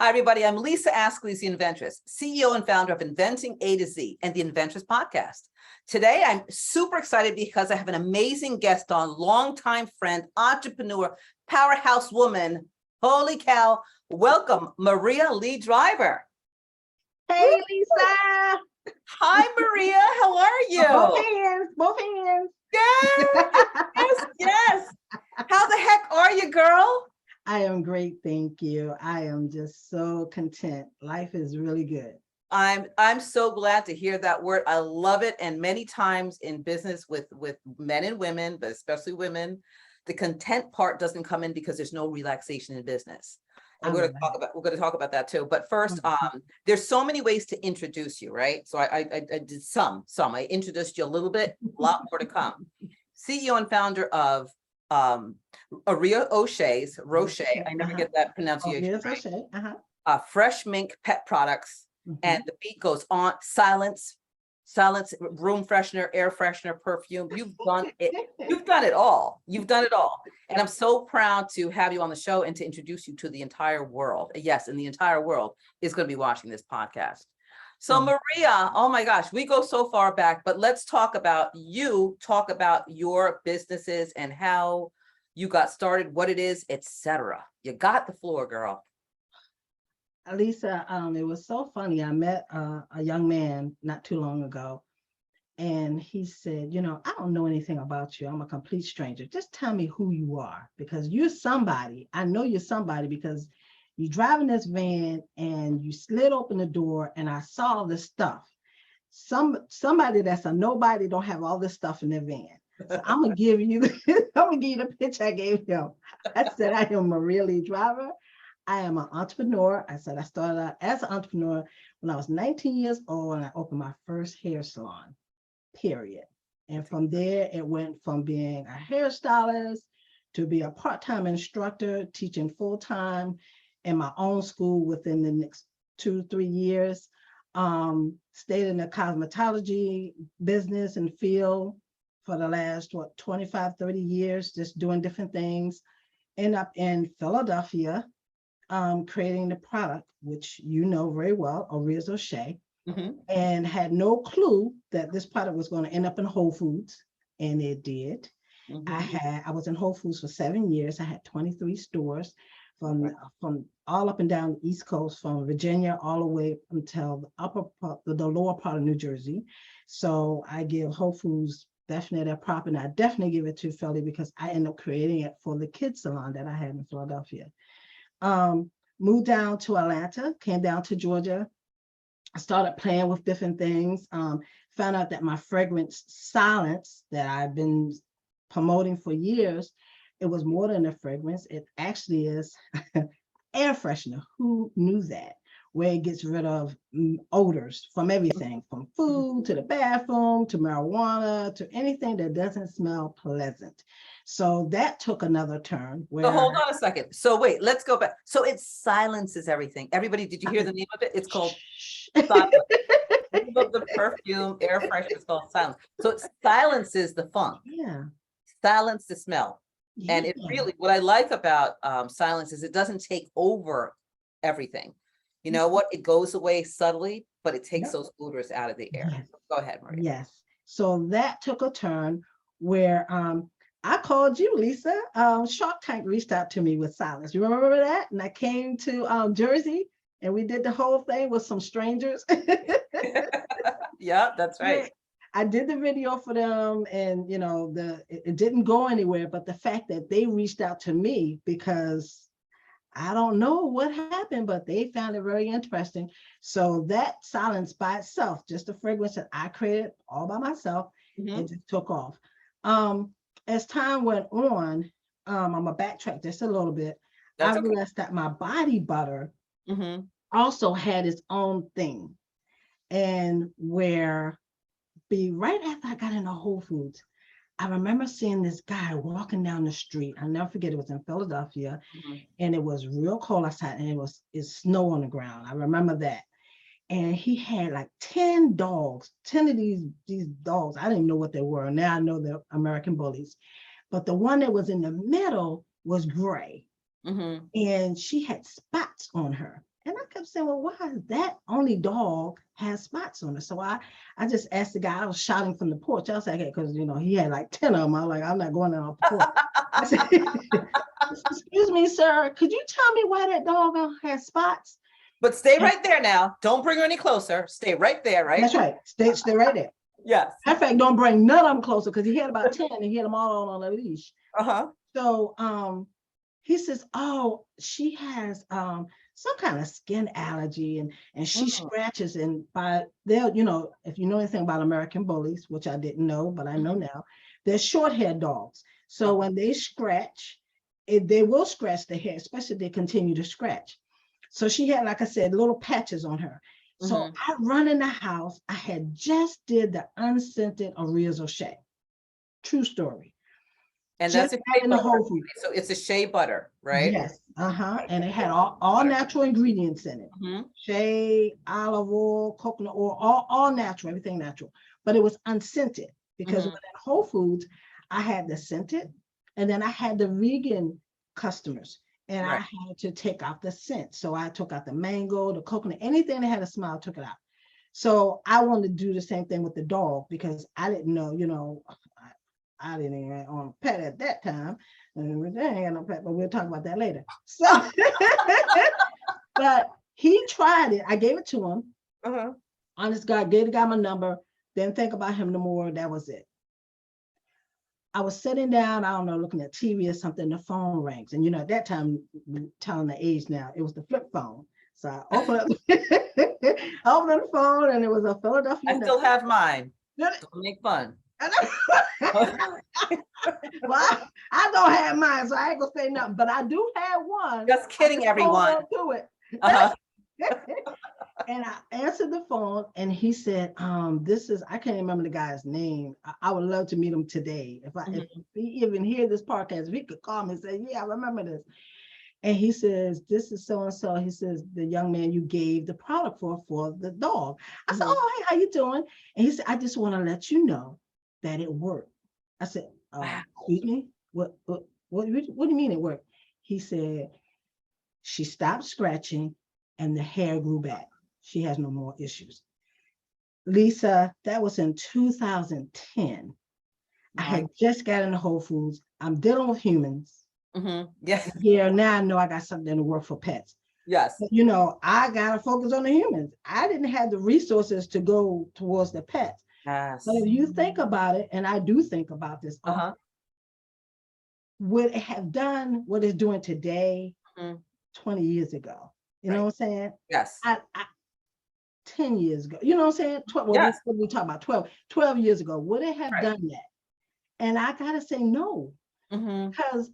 Hi, everybody. I'm Lisa Askley's the Inventress, CEO and founder of Inventing A to Z and the Inventress podcast. Today, I'm super excited because I have an amazing guest on, longtime friend, entrepreneur, powerhouse woman. Holy cow. Welcome, Maria Lee Driver. Hey, Lisa. Hi, Maria. How are you? Both hands. Yes. How the heck are you, girl? I am great, thank you. I am just so content. Life is really good. I'm so glad to hear that word. I love it. And many times in business with men and women, but especially women, the content part doesn't come in because there's no relaxation in business. And we're going to talk about that too. But first, there's so many ways to introduce you, right? So I did some. I introduced you a little bit, a lot more to come. CEO and founder of Oria Roche. I never get that pronunciation right. Fresh Mink pet products. And the beat goes on. Silence, room freshener, air freshener, perfume. You've done it. You've done it all. You've done it all. And I'm so proud to have you on the show and to introduce you to the entire world. Yes, and the entire world is going to be watching this podcast. So Maria, oh my gosh, we go so far back, but let's talk about you, talk about your businesses and how you got started, what it is, etc. You got the floor, girl. Lisa, it was so funny. I met a young man not too long ago, and he said, I don't know anything about you. I'm a complete stranger. Just tell me who you are, because you're somebody. I know you're somebody because you drive in this van and you slid open the door and I saw this stuff. Somebody that's a nobody don't have all this stuff in their van. So I'm gonna give you the pitch I gave him. I said, I am Maria Lee Driver. I am an entrepreneur. I said I started out as an entrepreneur when I was 19 years old and I opened my first hair salon, period. And from there, it went from being a hairstylist to be a part-time instructor, teaching full-time in my own school within the next 2-3 years. Stayed in the cosmetology business and field for the last, 25-30 years, just doing different things. End up in Philadelphia, creating the product, which you know very well, Oria Roche, and had no clue that this product was going to end up in Whole Foods, and it did. I was in Whole Foods for 7 years. I had 23 stores from all up and down the East Coast, from Virginia all the way until the lower part of New Jersey. So I give Whole Foods definitely their prop, and I definitely give it to Philly because I ended up creating it for the kids salon that I had in Philadelphia. Moved down to Atlanta, came down to Georgia. I started playing with different things. Found out that my fragrance Silence that I've been promoting for years, it was more than a fragrance. It actually is air freshener. Who knew that? Where it gets rid of odors from everything, from food to the bathroom to marijuana to anything that doesn't smell pleasant. So that took another turn. So hold on a second. So wait, let's go back. So it silences everything. Everybody, did you hear the name of it? It's called Silence. The name of the perfume, air freshener is called Silence. So it silences the funk. Yeah. Silence the smell. Yeah. And it really, what I like about Silence is it doesn't take over everything. You know what? It goes away subtly, but it takes those odors out of the air. Yes. Go ahead, Maria. Yes. So that took a turn where I called you, Lisa. Shark Tank reached out to me with Silence. You remember that? And I came to Jersey and we did the whole thing with some strangers. Yeah, that's right. Yeah. I did the video for them, and it didn't go anywhere, but the fact that they reached out to me, because I don't know what happened, but they found it very interesting. So that Silence by itself, just a fragrance that I created all by myself, it just took off. As time went on, I'm gonna backtrack just a little bit. I realized that my body butter also had its own thing, and right after I got into Whole Foods, I remember seeing this guy walking down the street. I'll never forget, it was in Philadelphia, and it was real cold outside, and it's snow on the ground. I remember that. And he had like 10 dogs, 10 of these dogs. I didn't know what they were. Now I know they're American bullies. But the one that was in the middle was gray. And she had spots on her. And I kept saying, well, why is that only dog has spots on it? So I just asked the guy, I was shouting from the porch. I was like, because, he had like 10 of them. I was like, I'm not going out on the porch. I said, excuse me, sir, could you tell me why that dog has spots? But stay right there now. Don't bring her any closer. Stay right there, right? That's right. Stay right there. Yes. In fact, don't bring none of them closer because he had about 10 and he had them all on a leash. Uh-huh. So he says, oh, she has some kind of skin allergy and she scratches, and by they'll, if you know anything about American bullies, which I didn't know, but I know now, they're short-haired dogs. So when they scratch, they will scratch the hair, especially if they continue to scratch. So she had, like I said, little patches on her. So I run in the house. I had just did the unscented Oria's O'Shea. True story. And Just that's a in the Whole Foods. So it's a shea butter, right? Yes. And it had all natural ingredients in it. Shea, olive oil, coconut oil, all natural, everything natural. But it was unscented because when at Whole Foods, I had the scented, and then I had the vegan customers, and I had to take out the scent. So I took out the mango, the coconut, anything that had a smell, I took it out. So I wanted to do the same thing with the dog because I didn't know, I didn't even own a pet at that time. And they ain't got no pet, but we'll talk about that later. So, but he tried it. I gave it to him. Honest God, gave the guy my number. Didn't think about him no more. That was it. I was sitting down, I don't know, looking at TV or something, the phone rings. And at that time, telling the age now, it was the flip phone. So I opened up, the phone, and it was a Philadelphia. I still have mine. Don't make fun. Well, I don't have mine, so I ain't gonna say nothing, but I do have one. Just kidding, everyone. To it. And I answered the phone, and he said, this is, I can't remember the guy's name. I would love to meet him today. If he even hear this podcast, if he could call me and say, yeah, I remember this. And he says, this is so-and-so. He says, the young man you gave the product for the dog. I said, oh, hey, how you doing? And he said, I just want to let you know that it worked. I said, excuse me? What do you mean it worked? He said, she stopped scratching and the hair grew back. She has no more issues. Lisa, that was in 2010. I had just got into Whole Foods. I'm dealing with humans. Yes. Here now I know I got something to work for pets. Yes. But, I gotta focus on the humans. I didn't have the resources to go towards the pets. Yes. So if you think about it, and I do think about this, would it have done what it's doing today 20 years ago? You know what I'm saying? Yes. 10 years ago, you know what I'm saying? 12, what we talk about 12 years ago, would it have done that? And I gotta say no, because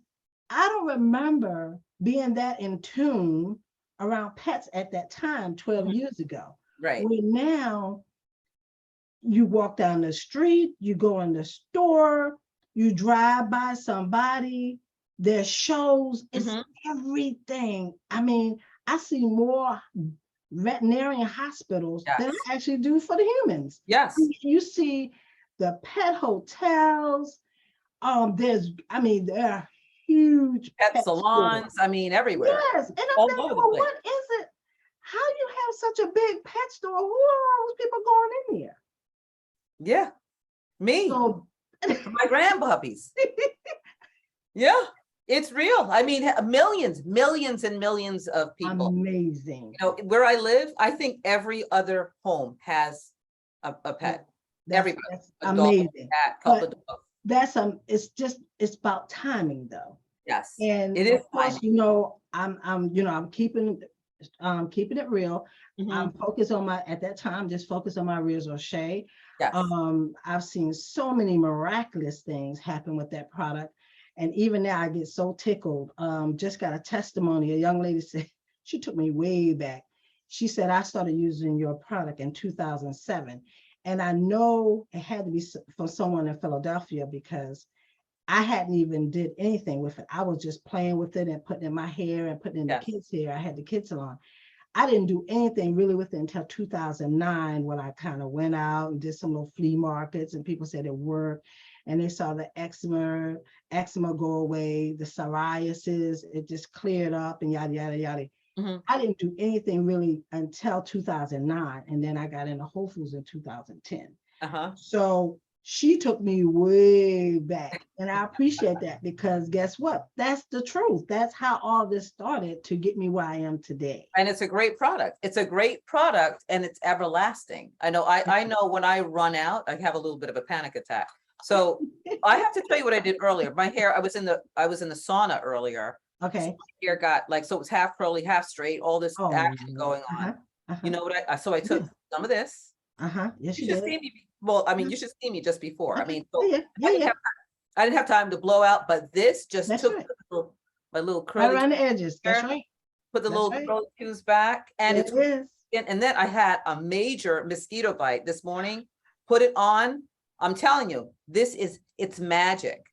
I don't remember being that in tune around pets at that time 12 years ago. Right. Where now you walk down the street, you go in the store, you drive by somebody, there's shows, it's everything. I mean, I see more veterinarian hospitals than I actually do for the humans. Yes. You see the pet hotels. There are huge pet salons. Stores. I mean, everywhere. Yes, and I'm thinking, well, what is it? How you have such a big pet store? Who are all those people going in there? Yeah, me. So, my grandpuppies. Yeah, it's real. I mean, millions and millions of people. Amazing. Where I live, I think every other home has a pet. Everybody. That's amazing. Dog, cat, couple of dogs. It's about timing though. Yes. And it is of course, I'm keeping it real. I'm focused on at that time, just focused on my Oria's O'Shea. Yes. I've seen so many miraculous things happen with that product. And even now I get so tickled. Just got a testimony. A young lady said, she took me way back. She said, I started using your product in 2007. And I know it had to be for someone in Philadelphia because I hadn't even did anything with it. I was just playing with it and putting it in my hair and putting it in the kids' hair. I had the kids salon. I didn't do anything really with it until 2009 when I kind of went out and did some little flea markets and people said it worked. And they saw the eczema go away, the psoriasis, it just cleared up and yada, yada, yada. Mhm. I didn't do anything really until 2009. And then I got into Whole Foods in 2010. Uh-huh. So she took me way back. And I appreciate that because guess what? That's the truth. That's how all this started to get me where I am today. And it's a great product. It's a great product and it's everlasting. I know when I run out, I have a little bit of a panic attack. So I have to tell you what I did earlier. My hair, I was in the sauna earlier. So Okay. my hair got like, so it was half curly, half straight, all this Oh, action Lord. going on. You Uh-huh. know what so I took Yes. some of this. Yes, You you should did. see me. Well, I mean, Mhm. you should see me just before. I Okay. mean, Yeah, so yeah, I yeah, didn't yeah. have I didn't have time to blow out, but this just That's took right. my little Right curly around the edges. That's hair, right. put the That's little right. curly cues back, and It it's is. and then I had a major mosquito bite this morning. Put it on. I'm telling you, it's magic.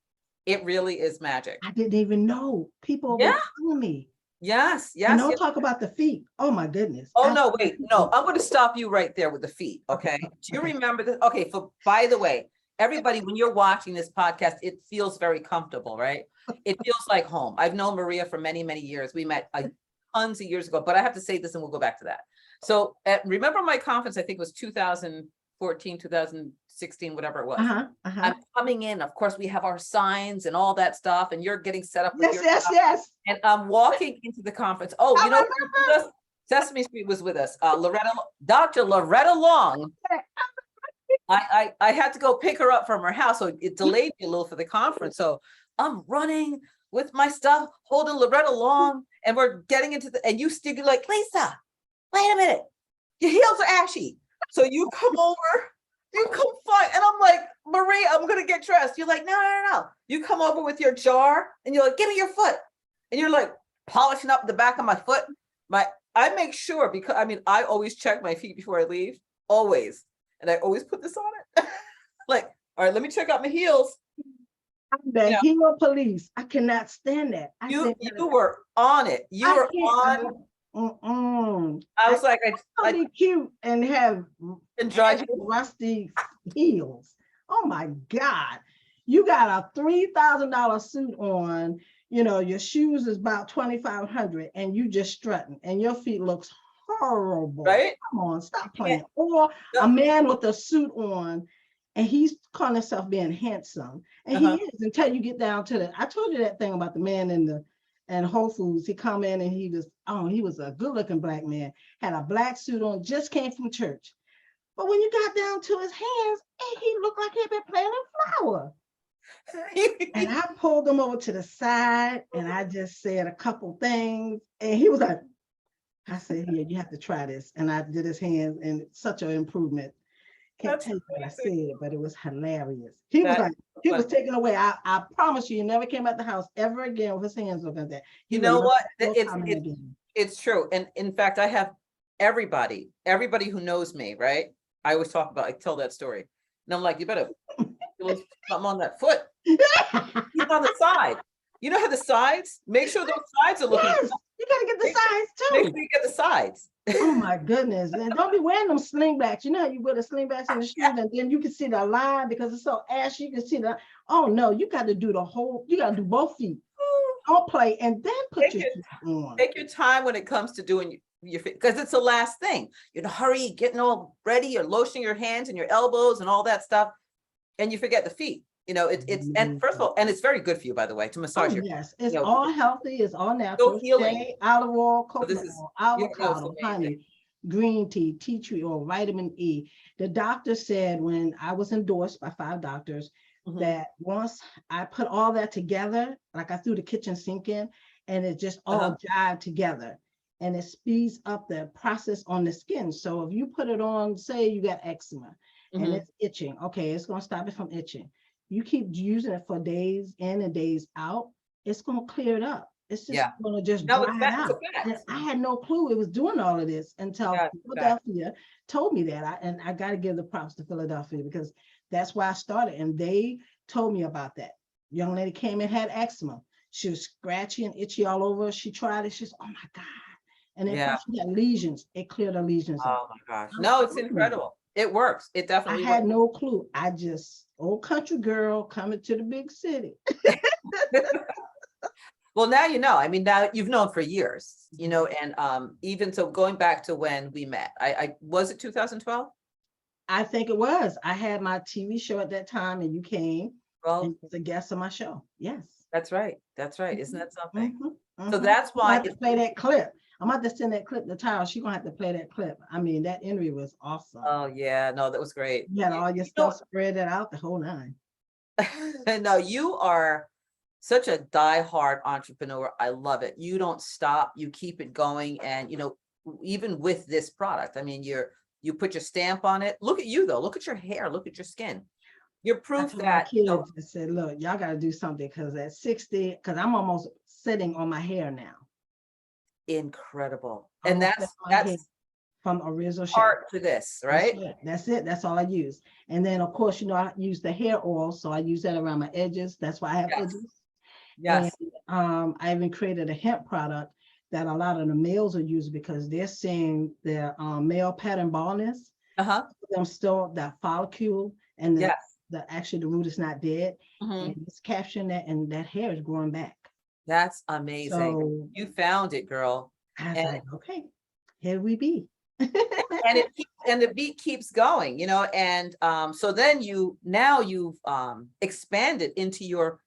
It really is magic. I didn't even know. People Yeah. were telling me. Yes. And Yes. don't Yes. talk about the feet. Oh my goodness. Oh After no, the wait, feet no, was- I'm going to stop you right there with the feet. Okay. okay, Do you okay. remember this? Okay. By the way, everybody, when you're watching this podcast, it feels very comfortable, right? It feels like home. I've known Maria for many, many years. We met tons of years ago, but I have to say this and we'll go back to that. So remember my conference, I think it was 2014, 2016, whatever it was. I'm coming in. Of course, we have our signs and all that stuff, and you're getting set up with Yes, your yes, stuff. yes. And I'm walking into the conference. Oh, I you know, who remember. was with us? Sesame Street was with us. Dr. Loretta Long. I had to go pick her up from her house, so it delayed me a little for the conference. So I'm running with my stuff, holding Loretta Long, and we're getting into and you still be like, Lisa, wait a minute, your heels are ashy. So you come over, you come find, and I'm like, Marie, I'm gonna get dressed. You're like, no. You come over with your jar, and you're like, give me your foot, and you're like polishing up the back of my foot. I make sure, because I mean, I always check my feet before I leave, always, and I always put this on it. Like, all right, let me check out my heels. The heel police. I cannot stand that. You were on it. You were on. I was like, I be cute and have rusty heels. Oh my God. You got a $3,000 suit on, you know, your shoes is about $2,500 and you just strutting and your feet looks horrible. Right? Come on, stop playing. Or a man with a suit on and he's calling himself being handsome. And he is until you get down to I told you that thing about the man in Whole Foods. He come in and he was a good looking black man, had a black suit on, just came from church. But when you got down to his hands, he looked like he'd been planting flour. And I pulled him over to the side and I just said a couple things. And he was like, I said, here, you have to try this. And I did his hands and it's such an improvement. Can't tell you what I said, but it was hilarious. He was taken away. I promise you, he never came out the house ever again with his hands looking at that. You know what? It's true. And in fact, I have everybody who knows me, right? I always I tell that story. And I'm like, you better something on that foot. He's on the side. You know how the sides? Make sure those sides are looking. Yes, you gotta get the sides too. Make sure you get the sides. Oh my goodness. And don't be wearing them slingbacks. You know how you wear the slingbacks in the shoes and then you can see the line because it's so ashy. You can see oh no, you got to do you got to do both feet. Don't play and then put your shoes on. Take your time when it comes to doing your feet because it's the last thing. You're in a hurry, getting all ready, you're lotioning your hands and your elbows and all that stuff. And you forget the feet. You know, and first of all, and it's very good for you, by the way, to massage your. Yes, it's all healthy, it's all natural. Shea, olive oil, coconut oil, avocado, honey, green tea, tea tree oil, vitamin E. The doctor said when I was endorsed by 5 doctors that once I put all that together, like I threw the kitchen sink in, and it just all jived together. And it speeds up the process on the skin. So if you put it on, say you got eczema and it's itching, okay, it's going to stop it from itching. You keep using it for days in and days out, it's going to clear it up. It's just going to just dry it out. And I had no clue it was doing all of this until Philadelphia told me that. And I got to give the props to Philadelphia because that's why I started. And they told me about that. Young lady came and had eczema. She was scratchy and itchy all over. She tried it. She's, oh my God. And then she got lesions. It cleared the lesions up. Oh my gosh. No, it's incredible. It works. It definitely works. I had no clue. I just, old country girl coming to the big city. Well, now you know. I mean, now you've known for years, you know, and even so going back to when we met, I was it 2012? I think it was. I had my TV show at that time, and you came and Well, was a guest on my show. Yes. that's right. That's right. Isn't Mhm, that something? mhm, So mhm. that's I why have to play that clip. I'm about to send that clip to Tara. She's gonna have to play that clip. I mean, that interview was awesome. oh yeah, no, that was great. You had all your You know, stuff spread it out, the whole nine. no, you are such a diehard entrepreneur. I love it. You don't stop, you keep it going. And you know, even with this product, I mean, you put your stamp on it. Look at you though, look at your hair, look at your skin. You're I proof told my that, you know, kids, I said, look, y'all gotta do something because at 60, because I'm almost sitting on my hair now. incredible. And Almost sitting on my hair that's from a razor shape. part to this, That's right? it. That's it. That's all I use. And then of course, I use the hair oil, so I use that around my edges. That's why I have Yes. edges. And Yes. I even created a hemp product that a lot of the males are using because they're seeing their male pattern baldness. Uh-huh. Them still that follicle and Yes. the actually the root is not dead. Mhm. And it's capturing that and that hair is growing back. That's amazing. So You found it, girl. I was And like, okay, here we be. and the beat keeps going, you know, and so then you've expanded into your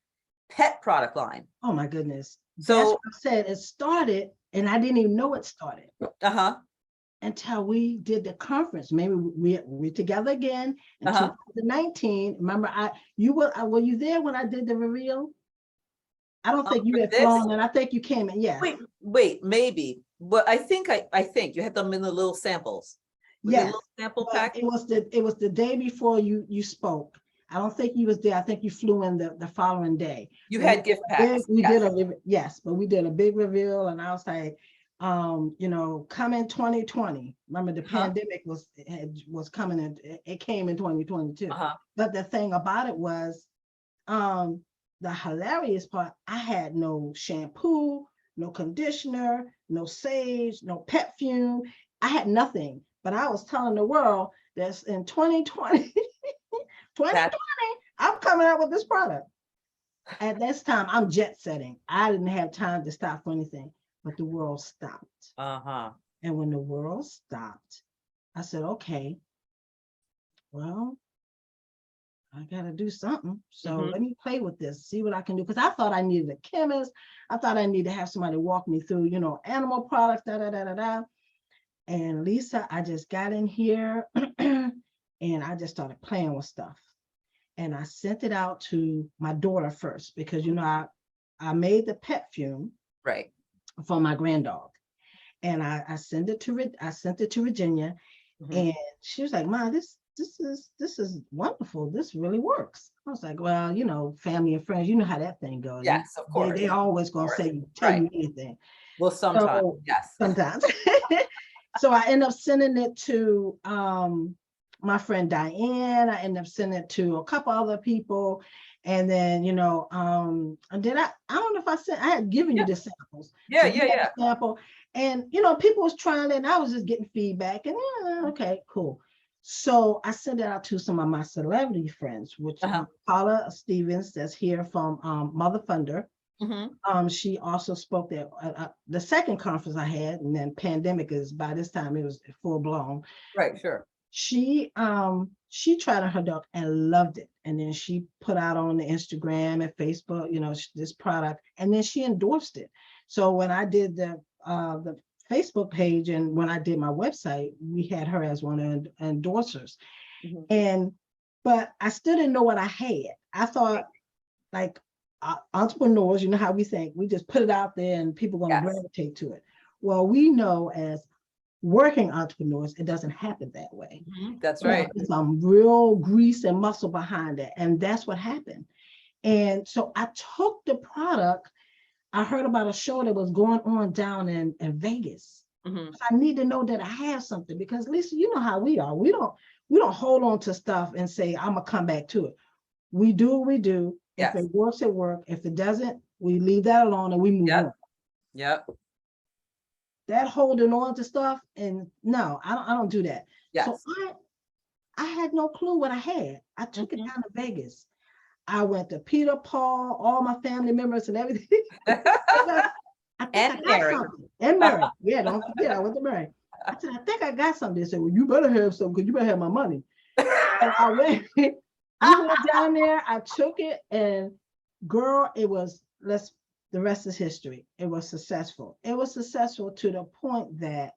pet product line. Oh my goodness. That's So what I said. It started, and I didn't even know it started uh-huh, until we did the conference. Maybe we together again in uh-huh. 2019. Remember, were you there when I did the reveal? I don't think you For had this, flown, and I think you came in. Yes, wait, maybe. But I think you had them in the little samples. Were they yes. little sample But pack? it was the day before you spoke. I don't think you was there. I think you flew in the following day. You But had gift packs. we Yes. did yes, but we did a big reveal, and I was like, coming 2020. Remember, the Uh-huh. pandemic was coming, and it came in 2022. Uh-huh. But the thing about it was, um, the hilarious part, I had no shampoo, no conditioner, no sage, no perfume. I had nothing, but I was telling the world that in 2020, 2020, That I'm coming out with this product. At this time, I'm jet setting. I didn't have time to stop for anything, but the world stopped. uh-huh. And when the world stopped, I said, okay, well, I gotta do something. So Hmm. let me play with this, see what I can do. Because I thought I needed a chemist. I thought I needed to have somebody walk me through, animal products, da da da da da. And Lisa, I just got in here and I just started playing with stuff. And I sent it out to my daughter first because I made the pet fume Right. for my granddog. And I sent it to Virginia, Mhm. and she was like, "Ma, this is wonderful. This really works." I was like, "Well, family and friends, you know how that thing goes. Yes, of course. They always Of gonna course. tell Right. you anything." Well, sometimes, So yes. sometimes, so I end up sending it to my friend Diane. I end up sending it to a couple other people, and then and then I don't know if I had given you Yeah. the samples, Yeah, so you yeah, had yeah. a sample, and people was trying it, and I was just getting feedback, and okay, cool. So I sent it out to some of my celebrity friends, which Uh-huh. Paula Stevens, that's here from Mother Thunder. Hmm. She also spoke at the second conference I had, and then pandemic is by this time it was full blown. Right, sure. She tried on her dog and loved it, and then she put out on the Instagram and Facebook, this product, and then she endorsed it. So when I did the Facebook page and when I did my website, we had her as one of the endorsers. Mhm. And but I still didn't know what I had. I thought, like, entrepreneurs, you know how we think, we just put it out there and people are going to Yes. gravitate to it. Well, we know as working entrepreneurs, it doesn't happen that way. Mhm. That's You right. have some real grease and muscle behind it. And that's what happened. And so I took the product. I heard about a show that was going on down in Vegas. Hmm. I need to know that I have something because Lisa, you know how we are. We don't hold on to stuff and say, I'm gonna come back to it. We do what we do. If Yes. it works, it works. If it doesn't, we leave that alone and we move Yep. on. Yep. That holding on to stuff, and no, I don't do that. So Yes. I had no clue what I had. I took it Hmm. down to Vegas. I went to Peter, Paul, all my family members and everything. I think I And got Mary. something. And Mary. Yeah, don't forget, I went to Mary. I said, I think I got something. They said, well, you better have something because you better have my money. And I went, we went down there, I took it, and girl, it was, the rest is history. It was successful. It was successful to the point that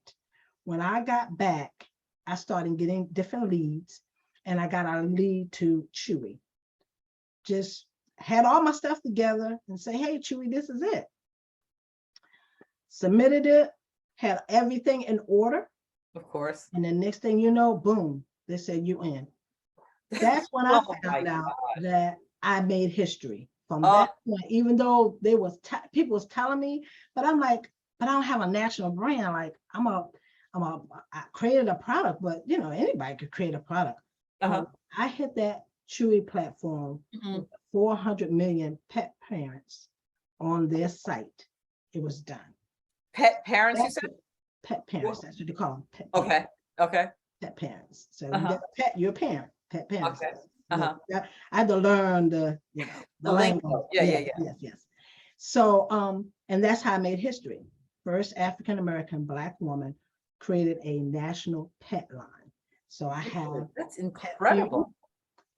when I got back, I started getting different leads, and I got a lead to Chewy. Just had all my stuff together and say, hey, Chewy, this is it. Submitted it, had everything in order. Of course. And the next thing you know, boom, they said you in. That's when I Oh my found out gosh. that I made history from Oh, that point, even though people was telling me, but I'm like, but I don't have a national brand. Like I created a product, but anybody could create a product. uh-huh. I hit that Chewy platform Mhm. with 400 million pet parents on their site. It was done. Pet parents, you That's said? what- Pet parents, that's what they call them. Pet Okay. parents. Okay. Pet parents. So you Uh-huh. got a pet, you're a parent. Pet parents. Okay. Uh-huh. I had to learn the The language. lingo. Yeah, yeah, yeah. Yes. So and that's how I made history. First African American Black woman created a national pet line. So I have Ooh, that's pet food, incredible.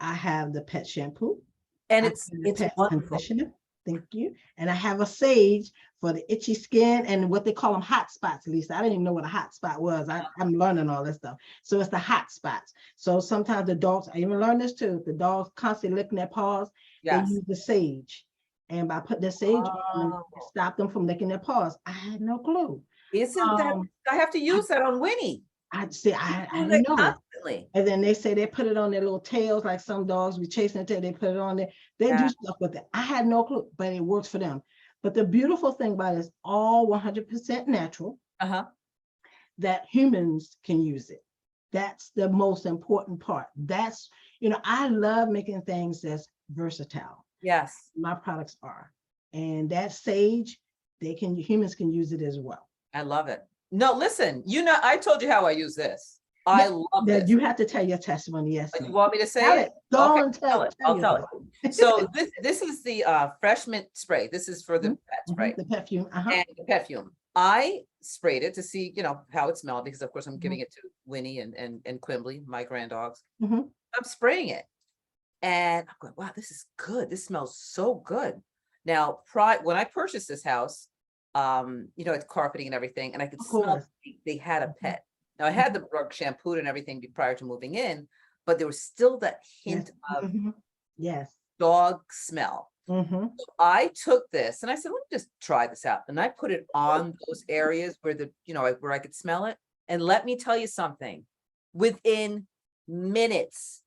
I have the pet shampoo, And I it's have the pet wonderful. conditioner. Thank you. And I have a sage for the itchy skin and what they call them hot spots. At least I didn't even know what a hot spot was. I'm learning all this stuff. So it's the hot spots. So sometimes the dogs, I even learned this too. The dogs constantly licking their paws. They Yes. use the sage. And by putting the sage on, Oh, it stopped them from licking their paws. I had no clue. isn't that, Um, I have to use that on Winnie. I say I I do didn't that know. constantly. And then they say they put it on their little tails, like some dogs be chasing their tail, they put it on there. They do Yeah. stuff with it. I had no clue, but it works for them. But the beautiful thing about it is all 100% natural, Uh-huh. that humans can use it. That's the most important part. That's, I love making things that's versatile. Yes. My products are. And that sage, humans can use it as well. I love it. No, listen, I told you how I use this. I love That this. you have to tell your testimony. Yes. You want me to say Tell it? it. Go Okay, and tell it. I'll tell it. So this is the fresh mint spray. This is for the pet spray The perfume. and the perfume. I sprayed it to see, how it smelled, because of course I'm giving it to Winnie and Quimbley, my grand dogs. Mhm. I'm spraying it. And I'm going, wow, this is good. This smells so good. Now, when I purchased this house, it's carpeting and everything, and I could Of smell course. they had a pet. Now I had the rug shampooed and everything prior to moving in, but there was still that hint of Mhm. Yes. dog smell. Mhm. So I took this and I said, let me just try this out. And I put it on those areas where where I could smell it. And let me tell you something, within minutes,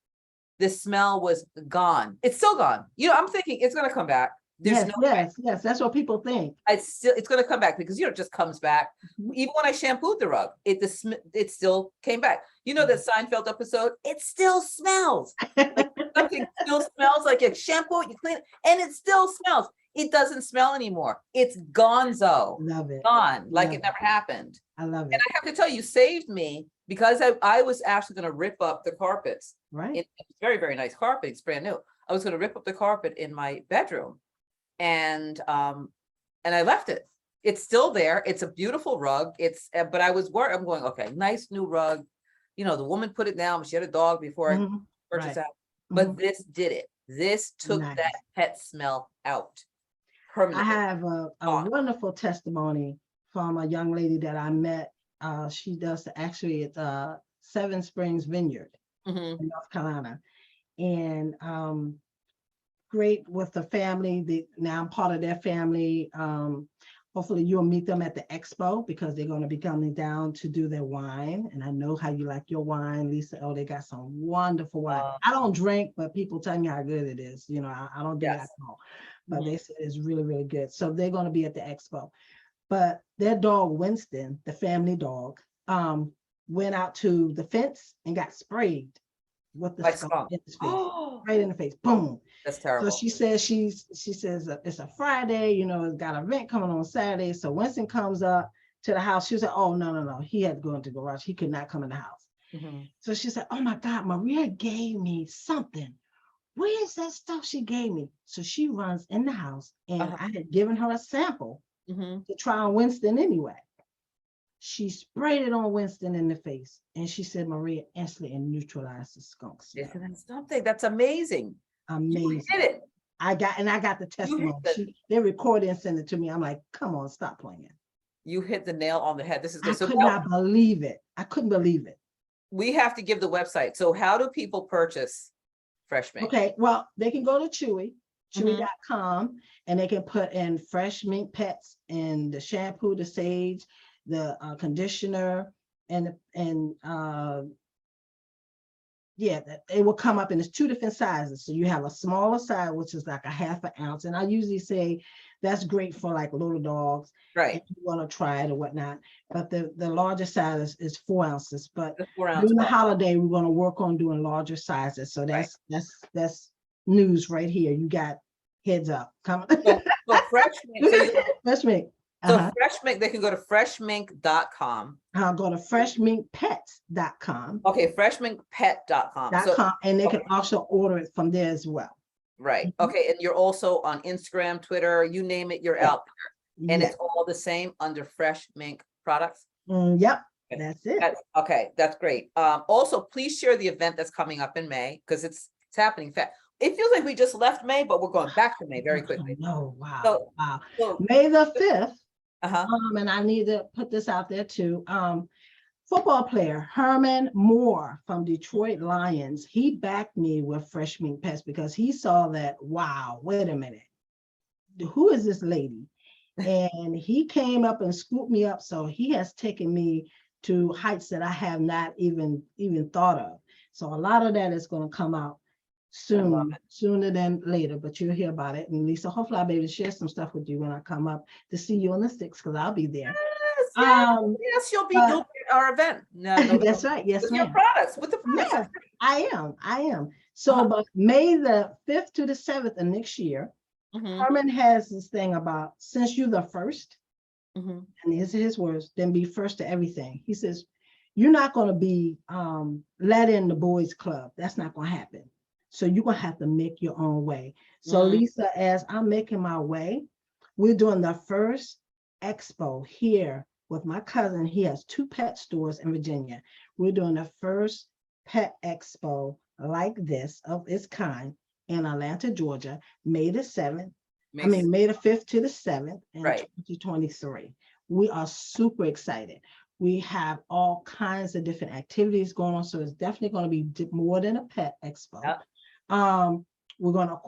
the smell was gone. It's still gone. I'm thinking it's going to come back. There's Yes. That's what people think. it's going to come back because it just comes back. Mhm. Even when I shampooed the rug, it still came back. That Seinfeld episode, it still smells. Like something still smells like you shampoo it, you clean it, and it still smells. It doesn't smell anymore. It's gonzo. Love it. Gone, like Love it never happened. I love it. And I have to tell you, saved me because I was actually going to rip up the carpets. Right. It's very, very nice carpet. It's brand new. I was going to rip up the carpet in my bedroom. And I left it. It's still there. It's a beautiful rug. But I was worried. I'm going, okay, nice new rug. The woman put it down. She had a dog before I purchased that. But this did it. This took that pet smell out permanently. I have a wonderful testimony from a young lady that I met. She does actually it's Seven Springs Vineyard in North Carolina, and great with the family. Now I'm part of their family. Hopefully you'll meet them at the expo because they're going to be coming down to do their wine. And I know how you like your wine, Lisa. Oh, they got some wonderful wine. I don't drink, but people tell me how good it is. I don't do alcohol, but they say it's really, really good. So they're going to be at the expo. But their dog, Winston, the family dog, went out to the fence and got sprayed with the skunk in his face, right in the face, boom. That's terrible. So she says she says it's a Friday, it's got an event coming on Saturday. So Winston comes up to the house. She said, oh, no. He had to go into the garage. He could not come in the house. So she said, oh my God, Maria gave me something where's that stuff she gave me? So she runs in the house, and Uh-huh. I had given her a sample Mhm. to try on Winston anyway. She sprayed it on Winston in the face, and she said, Maria, instantly and neutralized the skunk smell. Isn't that something? That's amazing. You Amazing. hit it. I got the You hit testimony. They recorded and sent it to me. I'm like, come on, stop playing. you hit the nail on the head. This is I good. So could now not believe it. I couldn't believe it. we have to give the website. So how do people purchase Fresh Mink? Okay, well, they can go to Mhm. chewy.com, and they can put in fresh mink pets and the shampoo, the sage, the conditioner, and yeah, it will come up, and it's 2 different sizes. So you have a smaller size, which is like a half an ounce. And I usually say that's great for like little dogs Right. if you want to try it or whatnot. But the larger size is 4 ounces. But The 4 ounce during the bag. holiday, we're going to work on doing larger sizes. So Right. that's news right here. You got heads up coming. So Fresh Mink. Fresh mink. So Uh-huh. Fresh Mink, they can go to freshmink.com. I'll go to freshminkpets.com. Okay, freshminkpet.com. So And they okay. can also order it from there as well. Right. Mhm. Okay. And you're also on Instagram, Twitter, you name it, you're Yeah. out there. And Yeah. it's all the same under Fresh Mink products. Yep. Okay. That's it. Okay, that's great. Also, please share the event that's coming up in May, because it's happening fast. It feels like we just left May, but we're going back to May very quickly. Oh, wow. So- Wow. So, May the 5th. uh-huh. And I need to put this out there too. Football player Herman Moore from Detroit Lions, he backed me with Fresh Mink Pets because he saw that, wow, wait a minute, who is this lady? And he came up and scooped me up. So he has taken me to heights that I have not even thought of. So a lot of that is going to come out soon, sooner than later, but you'll hear about it. And Lisa, hopefully I'll be able to share some stuff with you when I come up to see you on the 6th, because I'll be there. Yes, you'll be at our event. No, That's right. Yes, with ma'am. your products, with the products. Yes, I am. So, but May the 5th to the 7th of next year, Herman has this thing about, since you're the first, and these are his words, then be first to everything. He says, you're not going to be let in the boys club. That's not going to happen. So you're going to have to make your own way. So Lisa, as I'm making my way, we're doing the first expo here with my cousin. He has 2 pet stores in Virginia. We're doing the first pet expo like this of its kind in Atlanta, Georgia, May the 7th. May the 5th to the 7th in 2023. We are super excited. We have all kinds of different activities going on. So it's definitely going to be more than a pet expo. Yep. We're going to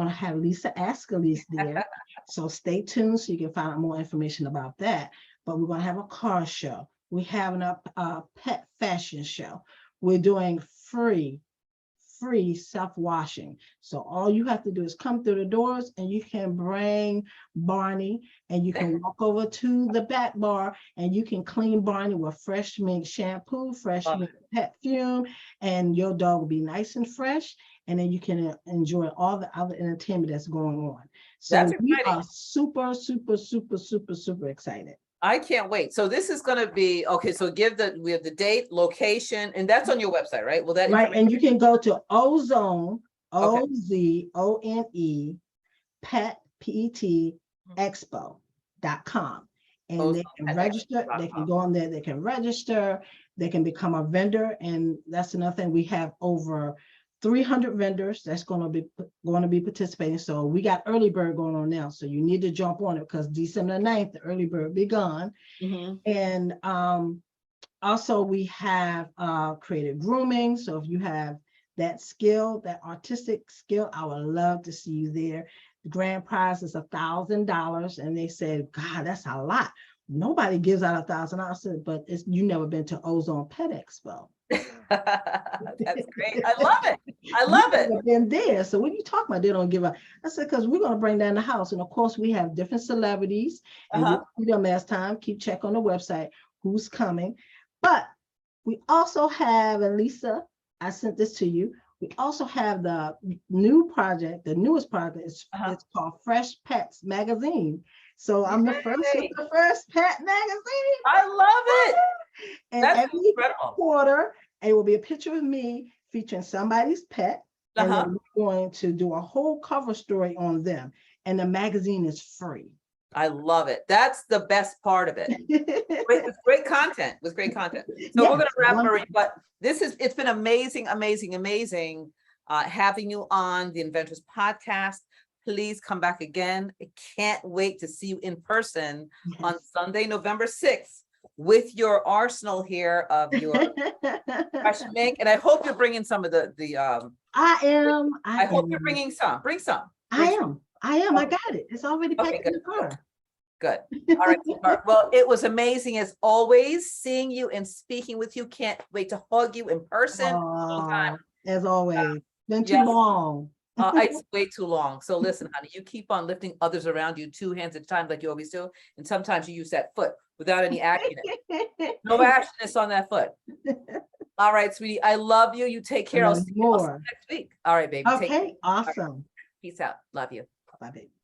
have Lisa Askeles there. So stay tuned so you can find out more information about that. But we're going to have a car show. We're having a pet fashion show. We're doing free self-washing. So all you have to do is come through the doors, and you can bring Barney, and you can walk over to the back bar, and you can clean Barney with Fresh Mink shampoo, Fresh Mink perfume, and your dog will be nice and fresh. And then you can enjoy all the other entertainment that's going on. So we are super excited. I can't wait. So this is going to be, okay, so we have the date, location, and that's on your website, right? Well, that right, and you can go to Ozone, OZONE, pet, PET, expo.com. And they can register, they can go on there, they can register, they can become a vendor. And that's another thing, we have over 300 vendors that's going to be participating. So we got early bird going on now. So you need to jump on it, because December 9th, the early bird will be gone. And also we have creative grooming. So if you have that skill, that artistic skill, I would love to see you there. The grand prize is $1,000. And they said, God, that's a lot. Nobody gives out $1,000. I said, but you never been to Ozone Pet Expo. That's great. I love it. I love it. Been there. So what are you talking about? They don't give up. I said, because we're going to bring down the house. And of course, we have different celebrities. And we'll see them as time. Keep check on the website who's coming. But we also have, and Lisa, I sent this to you. We also have the new project, the newest project. It's called Fresh Pets Magazine. So I'm the first with the first pet magazine. I love it. And that's every incredible. Quarter, it will be a picture of me featuring somebody's pet. And Uh-huh. then we're going to do a whole cover story on them. And the magazine is free. I love it. That's the best part of it. With great content, with great content. So we're Yes, gonna wrap, one- Marie, but it's been amazing, amazing, amazing having you on the Inventors Podcast. Please come back again. I can't wait to see you in person on yes. Sunday, November 6th, with your arsenal here of your fresh Mink. And I hope you're bringing some of I hope you're bringing some. Bring some. I Bring some. am. I Okay, got it. It's already okay, packed in good, the car. good. All right, sweetheart. Well, it was amazing as always seeing you and speaking with you. Can't wait to hug you in person. Oh, as always. Been too Yes. long. It's way too long. So listen, honey, you keep on lifting others around you 2 hands at a time like you always do. And sometimes you use that foot without any action. No actionness on that foot. All right, sweetie. I love you. You take care. I'll see you More. next week. All right, baby. Take care. Okay, awesome. Peace out. Love you. Bye, baby.